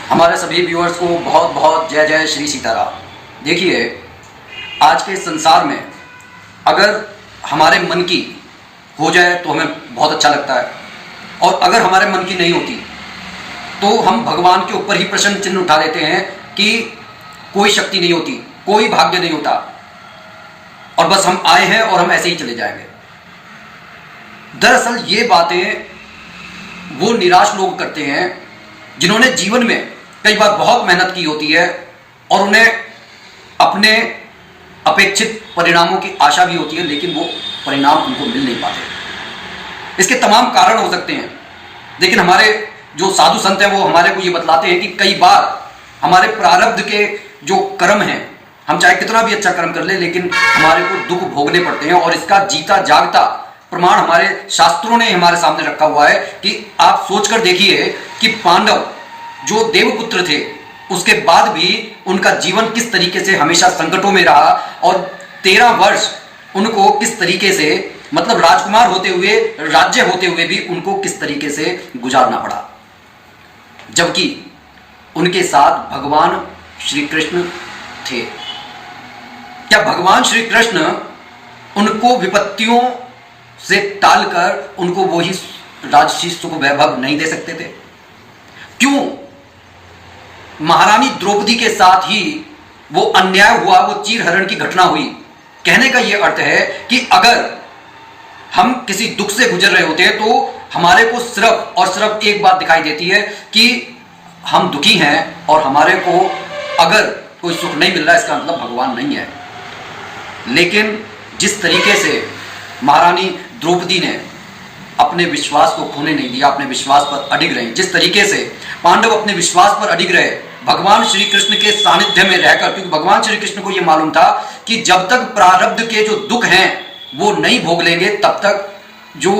हमारे सभी व्यूअर्स को बहुत बहुत जय जय श्री सीताराम। देखिए, आज के संसार में अगर हमारे मन की हो जाए तो हमें बहुत अच्छा लगता है, और अगर हमारे मन की नहीं होती तो हम भगवान के ऊपर ही प्रश्न चिन्ह उठा देते हैं कि कोई शक्ति नहीं होती, कोई भाग्य नहीं होता, और बस हम आए हैं और हम ऐसे ही चले जाएंगे। दरअसल ये बातें वो निराश लोग करते हैं जिन्होंने जीवन में कई बार बहुत मेहनत की होती है और उन्हें अपने अपेक्षित परिणामों की आशा भी होती है, लेकिन वो परिणाम उनको मिल नहीं पाते। इसके तमाम कारण हो सकते हैं, लेकिन हमारे जो साधु संत हैं वो हमारे को ये बतलाते हैं कि कई बार हमारे प्रारब्ध के जो कर्म हैं, हम चाहे कितना भी अच्छा कर्म कर ले लेकिन हमारे को दुख भोगने पड़ते हैं। और इसका जीता जागता प्रमाण हमारे शास्त्रों ने हमारे सामने रखा हुआ है कि आप सोचकर देखिए कि पांडव जो देवपुत्र थे, उसके बाद भी उनका जीवन किस तरीके से हमेशा संकटों में रहा, और 13 वर्ष उनको किस तरीके से, मतलब राजकुमार होते हुए, राज्य होते हुए भी उनको किस तरीके से गुजारना पड़ा, जबकि उनके साथ भगवान श्री कृष्ण थे। क्या भगवान श्री कृष्ण उनको विपत्तियों से टालकर उनको वही राजसी सुख वैभव नहीं दे सकते थे? क्यों महारानी द्रौपदी के साथ ही वो अन्याय हुआ, वो चीरहरण की घटना हुई? कहने का ये अर्थ है कि अगर हम किसी दुख से गुजर रहे होते हैं तो हमारे को सिर्फ और सिर्फ एक बात दिखाई देती है कि हम दुखी हैं, और हमारे को अगर कोई सुख नहीं मिल रहा है इसका मतलब भगवान नहीं है। लेकिन जिस तरीके से महारानी द्रौपदी ने अपने विश्वास को खोने नहीं दिया, अपने विश्वास पर अडिग रहे, जिस तरीके से पांडव अपने विश्वास पर अडिग रहे भगवान श्री कृष्ण के सानिध्य में रहकर, क्योंकि भगवान श्री कृष्ण को यह मालूम था कि जब तक प्रारब्ध के जो दुख हैं वो नहीं भोग लेंगे तब तक, जो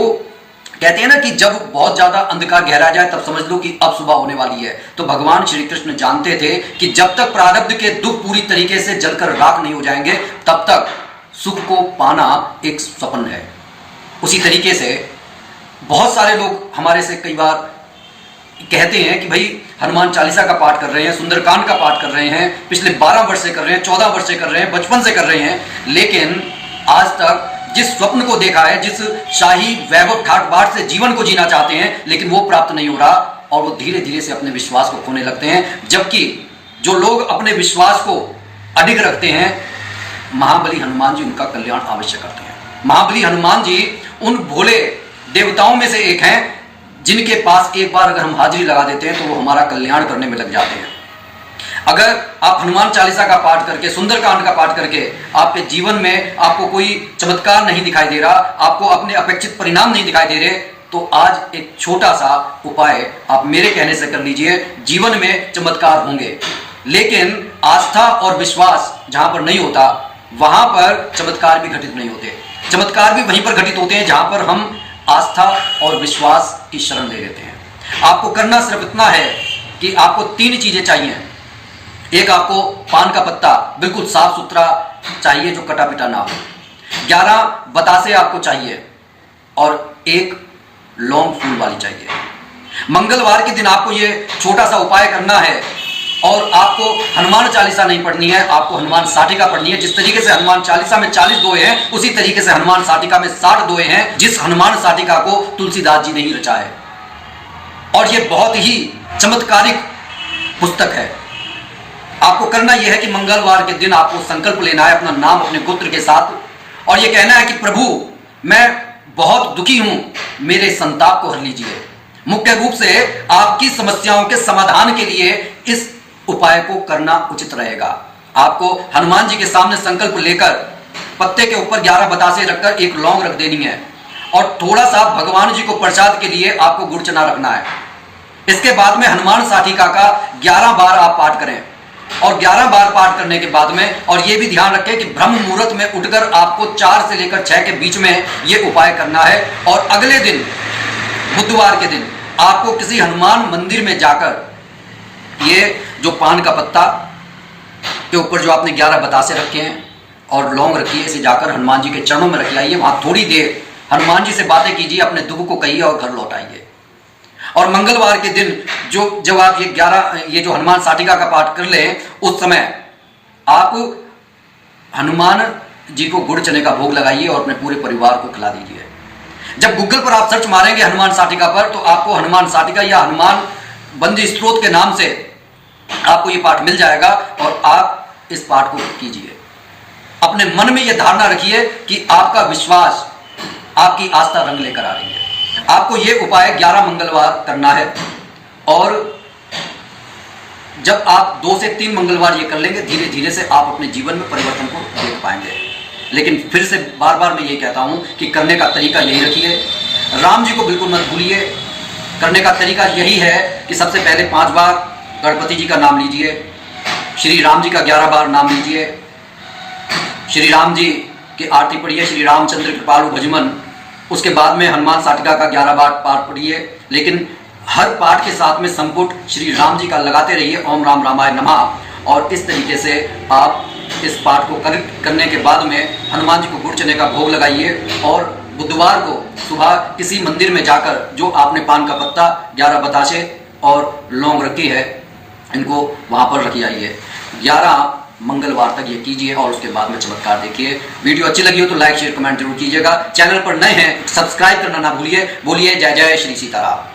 कहते हैं ना कि जब बहुत ज्यादा अंधकार गहरा जाए तब समझ लो कि अब सुबह होने वाली है। तो भगवान श्री कृष्ण जानते थे कि जब तक प्रारब्ध के दुख पूरी तरीके से जलकर राख नहीं हो जाएंगे तब तक सुख को पाना एक स्वप्न है। उसी तरीके से बहुत सारे लोग हमारे से कई बार कहते हैं कि भाई हनुमान चालीसा का पाठ कर रहे हैं, सुंदरकांड का पाठ कर रहे हैं, पिछले 12 वर्ष से कर रहे हैं, 14 वर्ष से कर रहे हैं, बचपन से कर रहे हैं, लेकिन आज तक जिस स्वप्न को देखा है, जिस शाही वैभव ठाट बाट से जीवन को जीना चाहते हैं, लेकिन वो प्राप्त नहीं हो रहा, और वो धीरे धीरे से अपने विश्वास को खोने लगते हैं। जबकि जो लोग अपने विश्वास को अडिग रखते हैं, महाबली हनुमान जी उनका कल्याण अवश्य करते हैं। महाबली हनुमान जी उन भोले देवताओं में से एक हैं जिनके पास एक बार अगर हम हाजिरी लगा देते हैं तो वो हमारा कल्याण करने में लग जाते हैं। अगर आप हनुमान चालीसा का पाठ करके, सुंदरकांड का पाठ करके आपके जीवन में आपको कोई चमत्कार नहीं दिखाई दे रहा, आपको अपने अपेक्षित परिणाम नहीं दिखाई दे रहे, तो आज एक छोटा सा उपाय आप मेरे कहने से कर लीजिए, जीवन में चमत्कार होंगे। लेकिन आस्था और विश्वास जहां पर नहीं होता वहां पर चमत्कार भी घटित नहीं होते। चमत्कार भी वहीं पर घटित होते हैं जहां पर हम आस्था और विश्वास की शरण ले लेते हैं। आपको करना सिर्फ इतना है कि आपको 3 चीजें चाहिए। एक, आपको पान का पत्ता बिल्कुल साफ सुथरा चाहिए जो कटा पिटा ना हो, 11 बतासे आपको चाहिए, और 1 लौंग फूल वाली चाहिए। मंगलवार के दिन आपको ये छोटा सा उपाय करना है, और आपको हनुमान चालीसा नहीं पढ़नी है, आपको हनुमान साटिका पढ़नी है। जिस तरीके से हनुमान चालीसा में 40 दोहे हैं, उसी तरीके से हनुमान साटिका में 60 दोहे हैं, जिस हनुमान साटिका को तुलसीदास जी ने ही रचा है। और यह बहुत ही चमत्कारिक पुस्तक है। आपको करना यह है कि मंगलवार के दिन आपको संकल्प लेना है अपना नाम अपने गोत्र के साथ, और यह कहना है कि प्रभु मैं बहुत दुखी हूं, मेरे संताप को हर लीजिए। मुख्य रूप से आपकी समस्याओं के समाधान के लिए इस उपाय को करना उचित रहेगा। आपको हनुमान जी के सामने संकल्प लेकर पत्ते के ऊपर 11 बतासे रखकर 1 लौंग रख देनी है, और थोड़ा सा भगवान जी को प्रसाद के लिए आपको गुड़ चना रखना है। इसके बाद में हनुमान साटिका का 11 बार आप पाठ करें, और 11 बार पाठ करने के बाद में, और यह भी ध्यान रखें कि ब्रह्म मुहूर्त में उठकर आपको 4 से लेकर 6 के बीच में यह उपाय करना है। और अगले दिन बुधवार के दिन आपको किसी हनुमान मंदिर में जाकर ये जो पान का पत्ता के ऊपर जो आपने 11 बतासे रखे हैं और लौंग रखी है, इसे जाकर हनुमान जी के चरणों में रख लाइए। वहां थोड़ी देर हनुमान जी से बातें कीजिए, अपने दुख को कहिए और घर लौट आइए। और मंगलवार के दिन जब आप ये जो हनुमान साटिका का पाठ कर लें, उस समय आप हनुमान जी को गुड़ चने का भोग लगाइए और अपने पूरे परिवार को खिला दीजिए। जब गूगल पर आप सर्च मारेंगे हनुमान साटिका पर, तो आपको हनुमान साटिका या हनुमान बंदी स्त्रोत के नाम से आपको ये पाठ मिल जाएगा और आप इस पाठ को कीजिए। अपने मन में यह धारणा रखिए कि आपका विश्वास, आपकी आस्था रंग लेकर आ रही है। आपको यह उपाय 11 मंगलवार करना है और जब आप 2 से 3 मंगलवार ये कर लेंगे, धीरे धीरे से आप अपने जीवन में परिवर्तन को देख पाएंगे। लेकिन फिर से बार बार मैं ये कहता हूं कि करने का तरीका यही रखिए। राम जी को बिल्कुल मत भूलिए। करने का तरीका यही है कि सबसे पहले 5 बार गणपति जी का नाम लीजिए, श्री राम जी का 11 बार नाम लीजिए, श्री राम जी की आरती पढ़िए, श्री रामचंद्र कृपालु भजमन। उसके बाद में हनुमान साटिका का 11 बार पाठ पढ़िए, लेकिन हर पाठ के साथ में संपुट श्री राम जी का लगाते रहिए, ओम राम रामाय नमः। और इस तरीके से आप इस पाठ को करने के बाद में हनुमान जी को गुड़ चने का भोग लगाइए और बुधवार को सुबह किसी मंदिर में जाकर जो आपने पान का पत्ता, 11 बताशे और लौंग रखी है, इनको वहां पर रख आइए। 11 मंगलवार तक ये कीजिए और उसके बाद में चमत्कार देखिए। वीडियो अच्छी लगी हो तो लाइक शेयर कमेंट जरूर कीजिएगा। चैनल पर नए हैं सब्सक्राइब करना ना भूलिए। बोलिए जय जय श्री सीताराम।